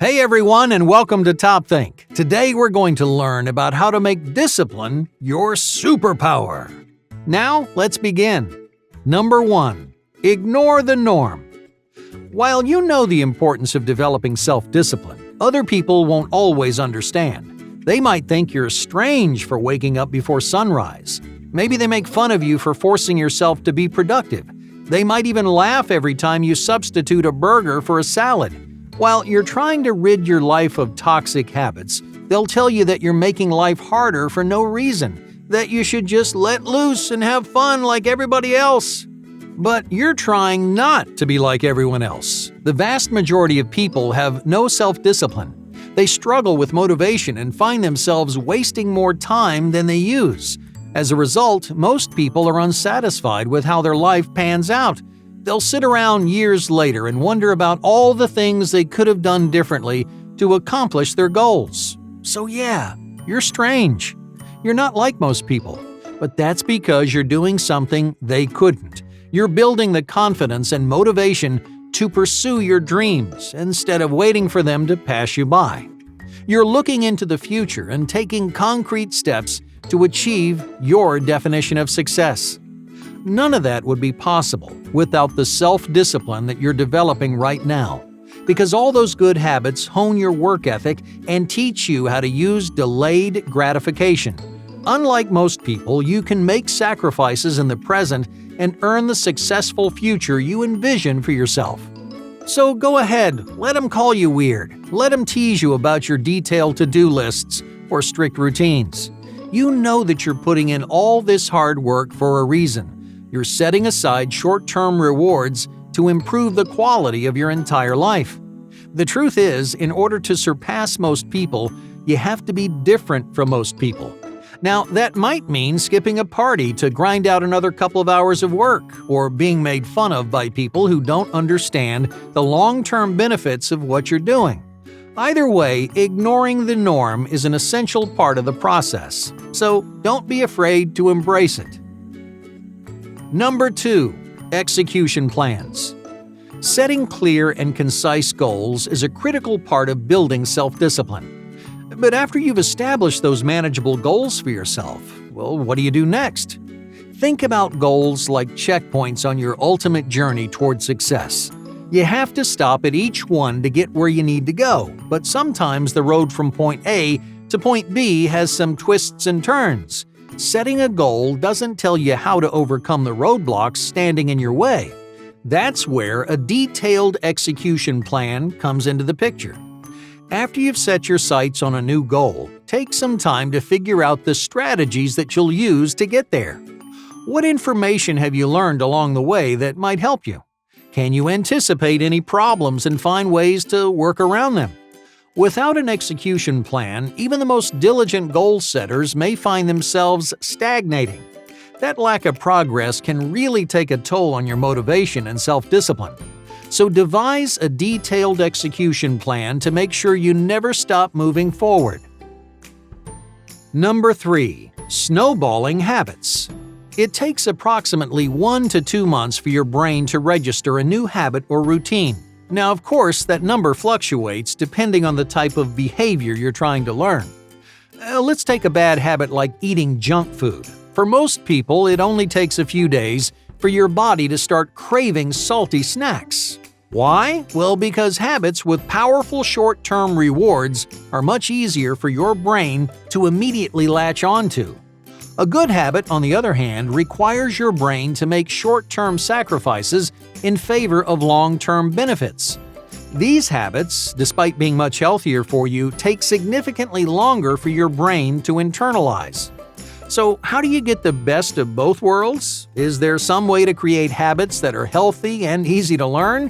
Hey everyone, and welcome to Top Think. Today we're going to learn about how to make discipline your superpower. Now, let's begin. Number 1. Ignore the norm. While you know the importance of developing self-discipline, other people won't always understand. They might think you're strange for waking up before sunrise. Maybe they make fun of you for forcing yourself to be productive. They might even laugh every time you substitute a burger for a salad. While you're trying to rid your life of toxic habits, they'll tell you that you're making life harder for no reason, that you should just let loose and have fun like everybody else. But you're trying not to be like everyone else. The vast majority of people have no self-discipline. They struggle with motivation and find themselves wasting more time than they use. As a result, most people are unsatisfied with how their life pans out. They'll sit around years later and wonder about all the things they could have done differently to accomplish their goals. So yeah, you're strange. You're not like most people, but that's because you're doing something they couldn't. You're building the confidence and motivation to pursue your dreams instead of waiting for them to pass you by. You're looking into the future and taking concrete steps to achieve your definition of success. None of that would be possible without the self-discipline that you're developing right now, because all those good habits hone your work ethic and teach you how to use delayed gratification. Unlike most people, you can make sacrifices in the present and earn the successful future you envision for yourself. So go ahead, let them call you weird. Let them tease you about your detailed to-do lists or strict routines. You know that you're putting in all this hard work for a reason. You're setting aside short-term rewards to improve the quality of your entire life. The truth is, in order to surpass most people, you have to be different from most people. Now, that might mean skipping a party to grind out another couple of hours of work, or being made fun of by people who don't understand the long-term benefits of what you're doing. Either way, ignoring the norm is an essential part of the process, so don't be afraid to embrace it. Number 2. Execution plans. Setting clear and concise goals is a critical part of building self-discipline. But after you've established those manageable goals for yourself, well, what do you do next? Think about goals like checkpoints on your ultimate journey toward success. You have to stop at each one to get where you need to go, but sometimes the road from point A to point B has some twists and turns. Setting a goal doesn't tell you how to overcome the roadblocks standing in your way. That's where a detailed execution plan comes into the picture. After you've set your sights on a new goal, take some time to figure out the strategies that you'll use to get there. What information have you learned along the way that might help you? Can you anticipate any problems and find ways to work around them? Without an execution plan, even the most diligent goal setters may find themselves stagnating. That lack of progress can really take a toll on your motivation and self-discipline. So devise a detailed execution plan to make sure you never stop moving forward. Number 3. Snowballing habits. It takes approximately 1 to 2 months for your brain to register a new habit or routine. Now, of course, that number fluctuates depending on the type of behavior you're trying to learn. Let's take a bad habit like eating junk food. For most people, it only takes a few days for your body to start craving salty snacks. Why? Well, because habits with powerful short-term rewards are much easier for your brain to immediately latch onto. A good habit, on the other hand, requires your brain to make short-term sacrifices in favor of long-term benefits. These habits, despite being much healthier for you, take significantly longer for your brain to internalize. So, how do you get the best of both worlds? Is there some way to create habits that are healthy and easy to learn?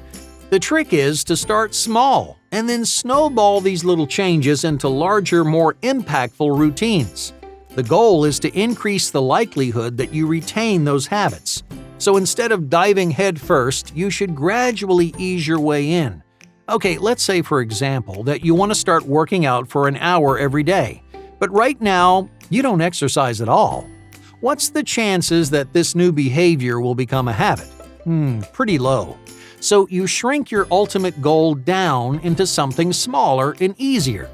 The trick is to start small and then snowball these little changes into larger, more impactful routines. The goal is to increase the likelihood that you retain those habits. So instead of diving head first, you should gradually ease your way in. Okay, let's say, for example, that you want to start working out for an hour every day, but right now, you don't exercise at all. What's the chances that this new behavior will become a habit? Pretty low. So you shrink your ultimate goal down into something smaller and easier.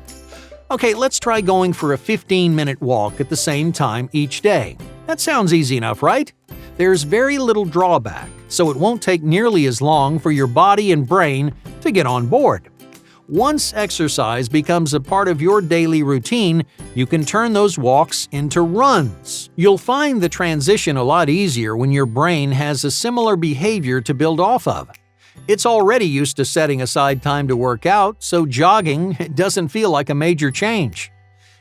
Okay, let's try going for a 15-minute walk at the same time each day. That sounds easy enough, right? There's very little drawback, so it won't take nearly as long for your body and brain to get on board. Once exercise becomes a part of your daily routine, you can turn those walks into runs. You'll find the transition a lot easier when your brain has a similar behavior to build off of. It's already used to setting aside time to work out, so jogging doesn't feel like a major change.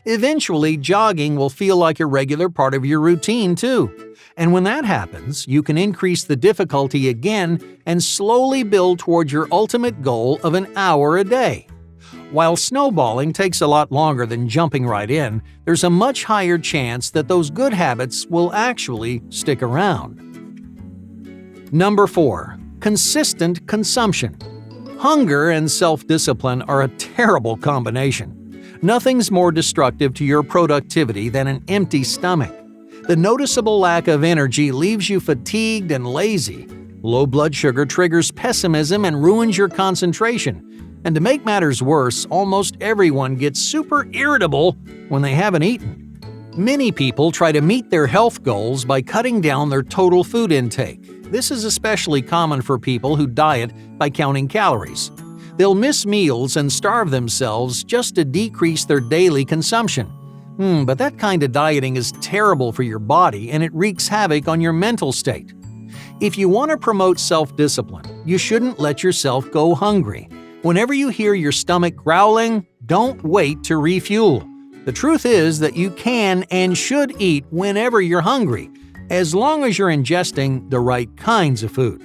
Eventually, jogging will feel like a regular part of your routine too. And when that happens, you can increase the difficulty again and slowly build toward your ultimate goal of an hour a day. While snowballing takes a lot longer than jumping right in, there's a much higher chance that those good habits will actually stick around. Number 4. Consistent consumption. Hunger and self-discipline are a terrible combination. Nothing's more destructive to your productivity than an empty stomach. The noticeable lack of energy leaves you fatigued and lazy. Low blood sugar triggers pessimism and ruins your concentration. And to make matters worse, almost everyone gets super irritable when they haven't eaten. Many people try to meet their health goals by cutting down their total food intake. This is especially common for people who diet by counting calories. They'll miss meals and starve themselves just to decrease their daily consumption. But that kind of dieting is terrible for your body and it wreaks havoc on your mental state. If you want to promote self-discipline, you shouldn't let yourself go hungry. Whenever you hear your stomach growling, don't wait to refuel. The truth is that you can and should eat whenever you're hungry, as long as you're ingesting the right kinds of food.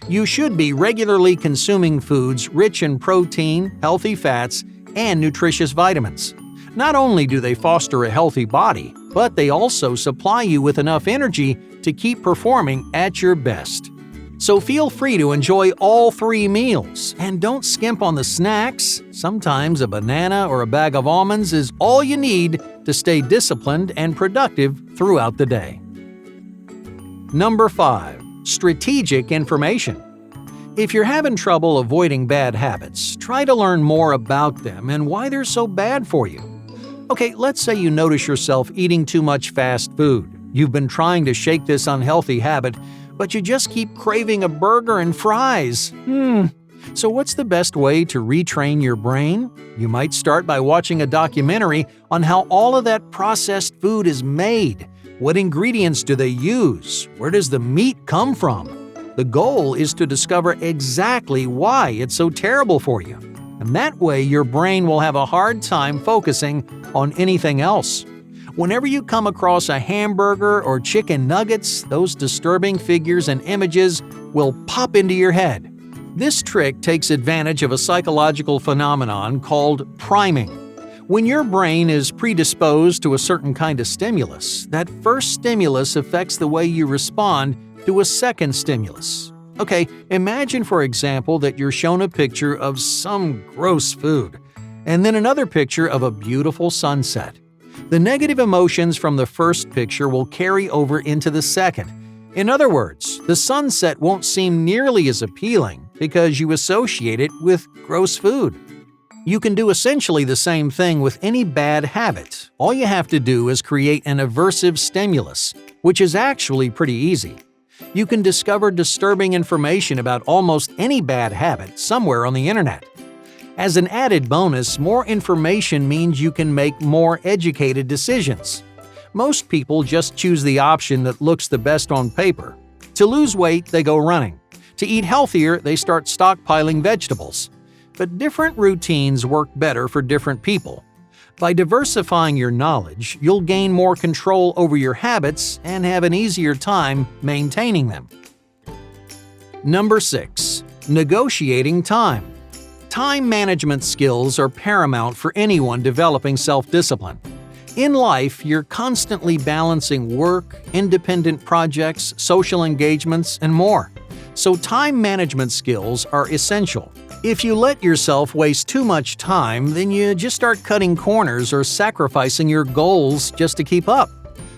You should be regularly consuming foods rich in protein, healthy fats, and nutritious vitamins. Not only do they foster a healthy body, but they also supply you with enough energy to keep performing at your best. So feel free to enjoy all 3 meals, and don't skimp on the snacks. Sometimes a banana or a bag of almonds is all you need to stay disciplined and productive throughout the day. Number 5. Strategic information. If you're having trouble avoiding bad habits, try to learn more about them and why they're so bad for you. Okay, let's say you notice yourself eating too much fast food. You've been trying to shake this unhealthy habit, but you just keep craving a burger and fries. So what's the best way to retrain your brain? You might start by watching a documentary on how all of that processed food is made. What ingredients do they use? Where does the meat come from? The goal is to discover exactly why it's so terrible for you. And that way your brain will have a hard time focusing on anything else. Whenever you come across a hamburger or chicken nuggets, those disturbing figures and images will pop into your head. This trick takes advantage of a psychological phenomenon called priming. When your brain is predisposed to a certain kind of stimulus, that first stimulus affects the way you respond to a second stimulus. Okay, imagine for example that you're shown a picture of some gross food, and then another picture of a beautiful sunset. The negative emotions from the first picture will carry over into the second. In other words, the sunset won't seem nearly as appealing because you associate it with gross food. You can do essentially the same thing with any bad habit. All you have to do is create an aversive stimulus, which is actually pretty easy. You can discover disturbing information about almost any bad habit somewhere on the internet. As an added bonus, more information means you can make more educated decisions. Most people just choose the option that looks the best on paper. To lose weight, they go running. To eat healthier, they start stockpiling vegetables. But different routines work better for different people. By diversifying your knowledge, you'll gain more control over your habits and have an easier time maintaining them. Number 6. Negotiating time. Time management skills are paramount for anyone developing self-discipline. In life, you're constantly balancing work, independent projects, social engagements, and more. So time management skills are essential. If you let yourself waste too much time, then you just start cutting corners or sacrificing your goals just to keep up.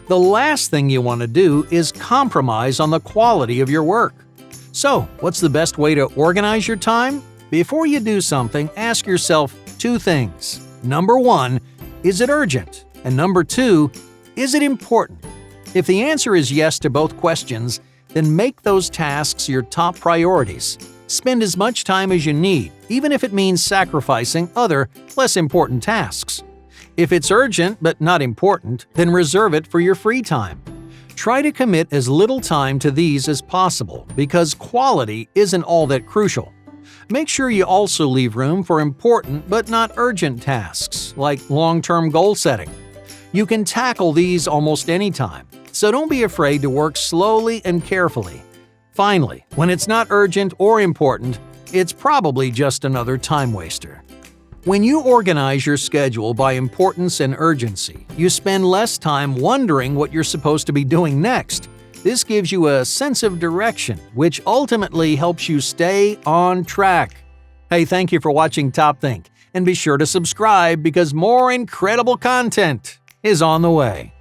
The last thing you want to do is compromise on the quality of your work. So, what's the best way to organize your time? Before you do something, ask yourself two things. Number 1, is it urgent? And number 2, is it important? If the answer is yes to both questions, then make those tasks your top priorities. Spend as much time as you need, even if it means sacrificing other, less important tasks. If it's urgent but not important, then reserve it for your free time. Try to commit as little time to these as possible because quality isn't all that crucial. Make sure you also leave room for important but not urgent tasks, like long-term goal setting. You can tackle these almost any time, so don't be afraid to work slowly and carefully. Finally, when it's not urgent or important, it's probably just another time waster. When you organize your schedule by importance and urgency, you spend less time wondering what you're supposed to be doing next. This gives you a sense of direction, which ultimately helps you stay on track. Hey, thank you for watching Top Think, and be sure to subscribe because more incredible content is on the way.